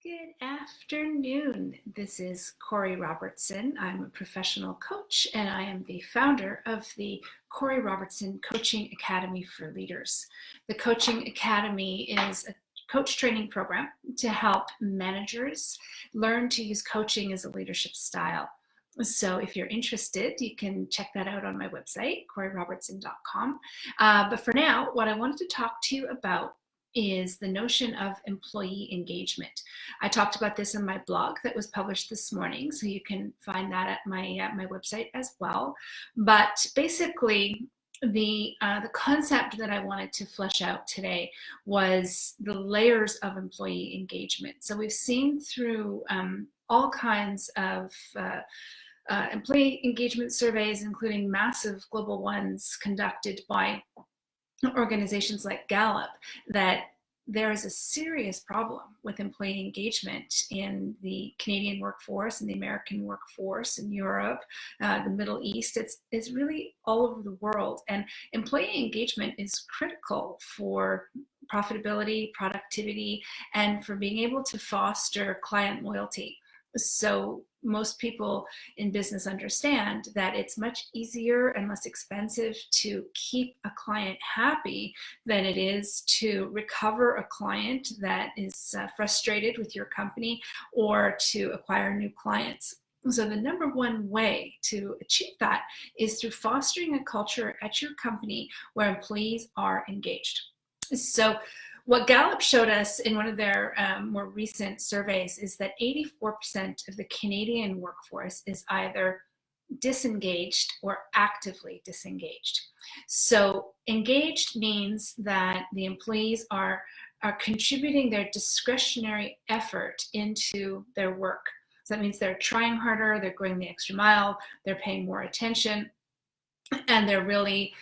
Good afternoon. This is Corey Robertson. I'm a professional coach and I am the founder of the Corey Robertson Coaching Academy for Leaders. The Coaching Academy is a coach training program to help managers learn to use coaching as a leadership style. So if you're interested, you can check that out on my website, CoreyRobertson.com. But for now, what I wanted to talk to you about is the notion of employee engagement. I talked about this in my blog that was published this morning, so you can find that at my website as well. But basically, the concept that I wanted to flesh out today was the layers of employee engagement. So we've seen through all kinds of employee engagement surveys, including massive global ones conducted by organizations like Gallup, that there is a serious problem with employee engagement in the Canadian workforce, in the American workforce, in Europe, the Middle East. It's really all over the world. And employee engagement is critical for profitability, productivity, and for being able to foster client loyalty. So most people in business understand that it's much easier and less expensive to keep a client happy than it is to recover a client that is frustrated with your company or to acquire new clients. So the number one way to achieve that is through fostering a culture at your company where employees are engaged. So what Gallup showed us in one of their more recent surveys is that 84% of the Canadian workforce is either disengaged or actively disengaged. So engaged means that the employees are contributing their discretionary effort into their work. So that means they're trying harder, they're going the extra mile, they're paying more attention, and they're really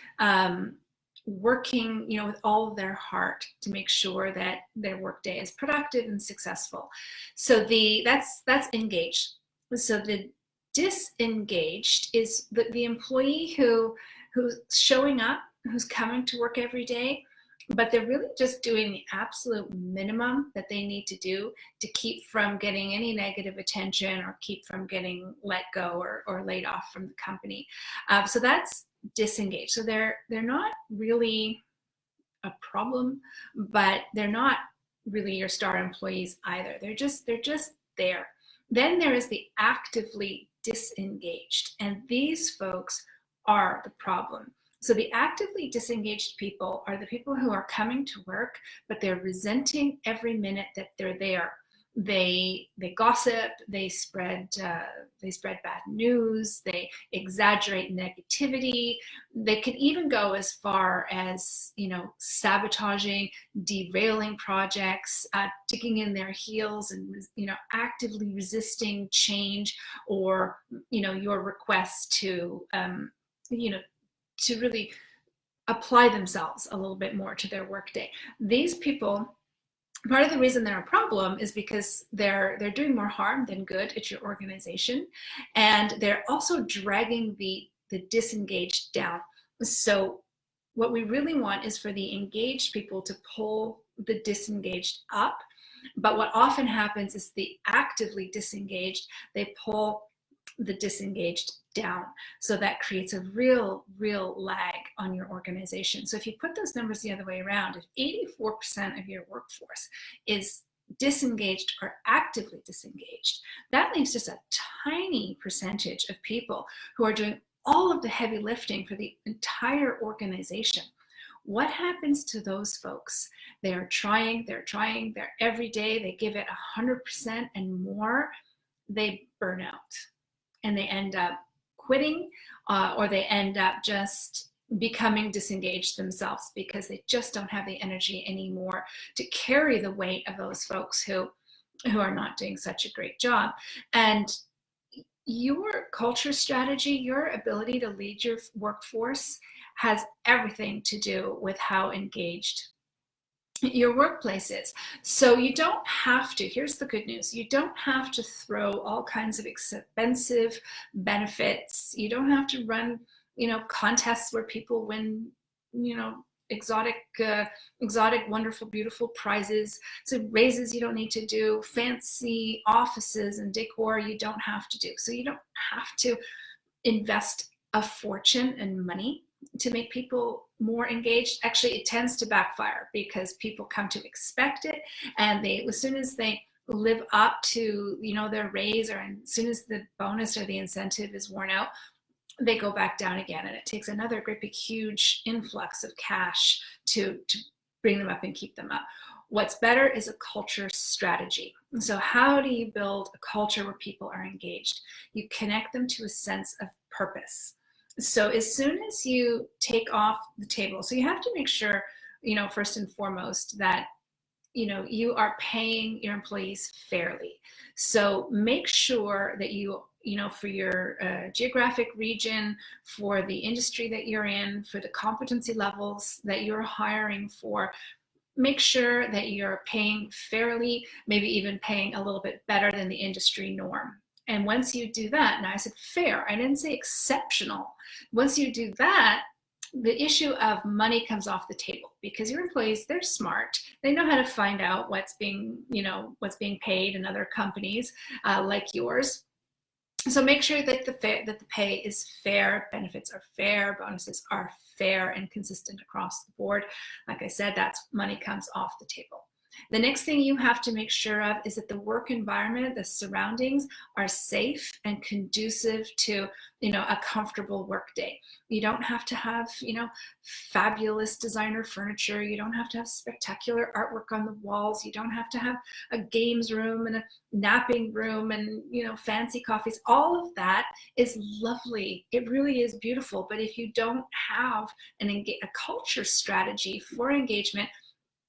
working, with all of their heart to make sure that their workday is productive and successful. So that's engaged. So the disengaged is the employee who's showing up, who's coming to work every day, but they're really just doing the absolute minimum that they need to do to keep from getting any negative attention or keep from getting let go or laid off from the company. So that's disengaged. So they're not really a problem, but they're not really your star employees either. They're just there. Then there is the actively disengaged, and these folks are the problem. So the actively disengaged people are the people who are coming to work, but they're resenting every minute that they're there. They gossip, they spread bad news, they exaggerate negativity. They could even go as far as sabotaging, derailing projects, digging in their heels, and actively resisting change or your request to to really apply themselves a little bit more to their workday. These people, part of the reason they're a problem is because they're doing more harm than good at your organization, and they're also dragging the disengaged down. So what we really want is for the engaged people to pull the disengaged up, but what often happens is the actively disengaged, they pull the disengaged down. So that creates a real lag on your organization. So if you put those numbers the other way around, if 84% of your workforce is disengaged or actively disengaged, that leaves just a tiny percentage of people who are doing all of the heavy lifting for the entire organization. What happens to those folks? They're trying every day, they give it 100% and more. They burn out and they end up quitting, or they end up just becoming disengaged themselves because they just don't have the energy anymore to carry the weight of those folks who are not doing such a great job. And your culture strategy, your ability to lead your workforce has everything to do with how engaged your workplace is. So you don't have to, here's the good news, you don't have to throw all kinds of expensive benefits. You don't have to run, contests where people win, exotic, wonderful, beautiful prizes. So raises you don't need to do, fancy offices and decor you don't have to do. So you don't have to invest a fortune and money to make people more engaged. Actually, it tends to backfire because people come to expect it, and as soon as they live up to their raise, or as soon as the bonus or the incentive is worn out, they go back down again, and it takes another great big huge influx of cash to bring them up and keep them up. What's better is a culture strategy. So how do you build a culture where people are engaged? You connect them to a sense of purpose. So as soon as you take off the table, so you have to make sure, first and foremost, that you are paying your employees fairly. So make sure that for your geographic region, for the industry that you're in, for the competency levels that you're hiring for, make sure that you're paying fairly, maybe even paying a little bit better than the industry norm. And once you do that, now I said fair, I didn't say exceptional. Once you do that, the issue of money comes off the table, because your employees, they're smart. They know how to find out what's being paid in other companies like yours. So make sure that the pay is fair, benefits are fair, bonuses are fair and consistent across the board. Like I said, that's money comes off the table. The next thing you have to make sure of is that the work environment, the surroundings, are safe and conducive to, a comfortable work day. You don't have to have, fabulous designer furniture. You don't have to have spectacular artwork on the walls. You don't have to have a games room and a napping room and, fancy coffees. All of that is lovely. It really is beautiful. But if you don't have a culture strategy for engagement,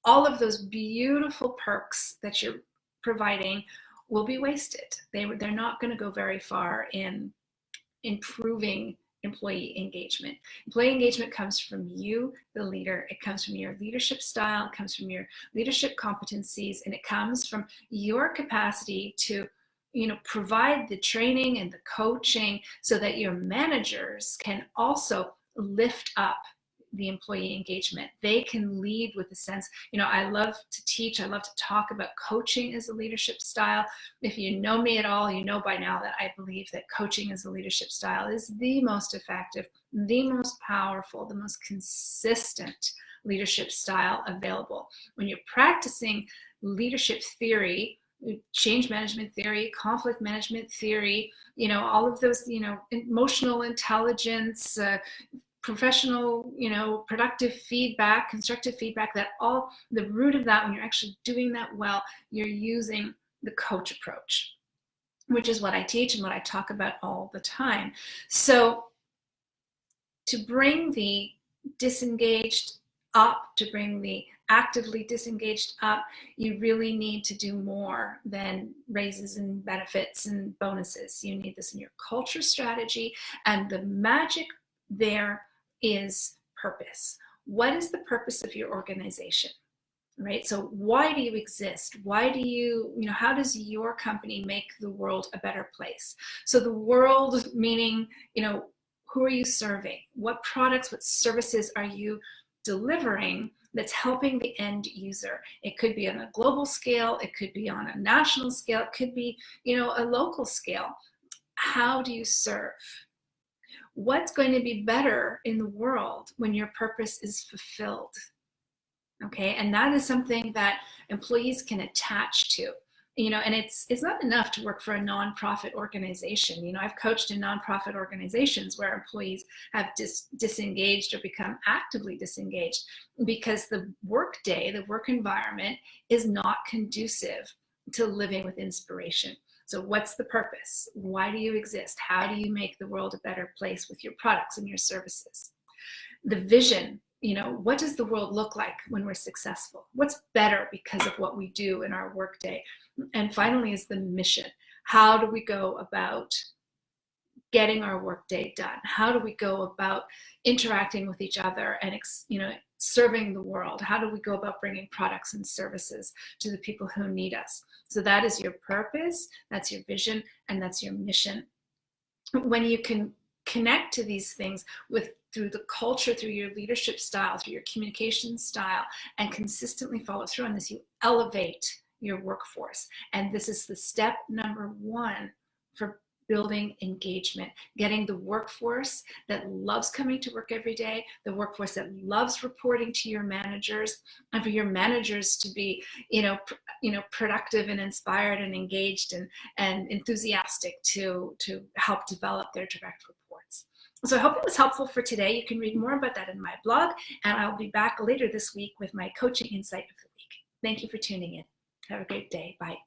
all of those beautiful perks that you're providing will be wasted. They're not going to go very far in improving employee engagement. Employee engagement comes from you, the leader. It comes from your leadership style. It comes from your leadership competencies, and it comes from your capacity to provide the training and the coaching so that your managers can also lift up the employee engagement. They can lead with a sense, I love to teach, I love to talk about coaching as a leadership style. If you know me at all, you know by now that I believe that coaching as a leadership style is the most effective, the most powerful, the most consistent leadership style available. When you're practicing leadership theory, change management theory, conflict management theory, all of those, emotional intelligence, professional, productive feedback, constructive feedback, that all the root of that, when you're actually doing that well, you're using the coach approach, which is what I teach and what I talk about all the time. So to bring the disengaged up, to bring the actively disengaged up, you really need to do more than raises and benefits and bonuses. You need this in your culture strategy, and the magic there is purpose. What is the purpose of your organization, right? So why do you exist? Why do how does your company make the world a better place? So the world meaning, who are you serving? What products, what services are you delivering that's helping the end user? It could be on a global scale. It could be on a national scale. It could be, a local scale. How do you serve? What's going to be better in the world when your purpose is fulfilled? Okay, and that is something that employees can attach to. And it's not enough to work for a nonprofit organization. I've coached in nonprofit organizations where employees have disengaged or become actively disengaged because the work day, the work environment is not conducive to living with inspiration. So what's the purpose? Why do you exist? How do you make the world a better place with your products and your services? The vision, what does the world look like when we're successful? What's better because of what we do in our workday? And finally is the mission. How do we go about getting our workday done? How do we go about interacting with each other and, serving the world? How do we go about bringing products and services to the people who need us? So that is your purpose, that's your vision, and that's your mission. When you can connect to these things with through the culture, through your leadership style, through your communication style, and consistently follow through on this, you elevate your workforce. And this is the step number one for building engagement, getting the workforce that loves coming to work every day, the workforce that loves reporting to your managers, and for your managers to be, productive and inspired and engaged and enthusiastic to help develop their direct reports. So I hope it was helpful for today. You can read more about that in my blog, and I'll be back later this week with my coaching insight of the week. Thank you for tuning in. Have a great day. Bye.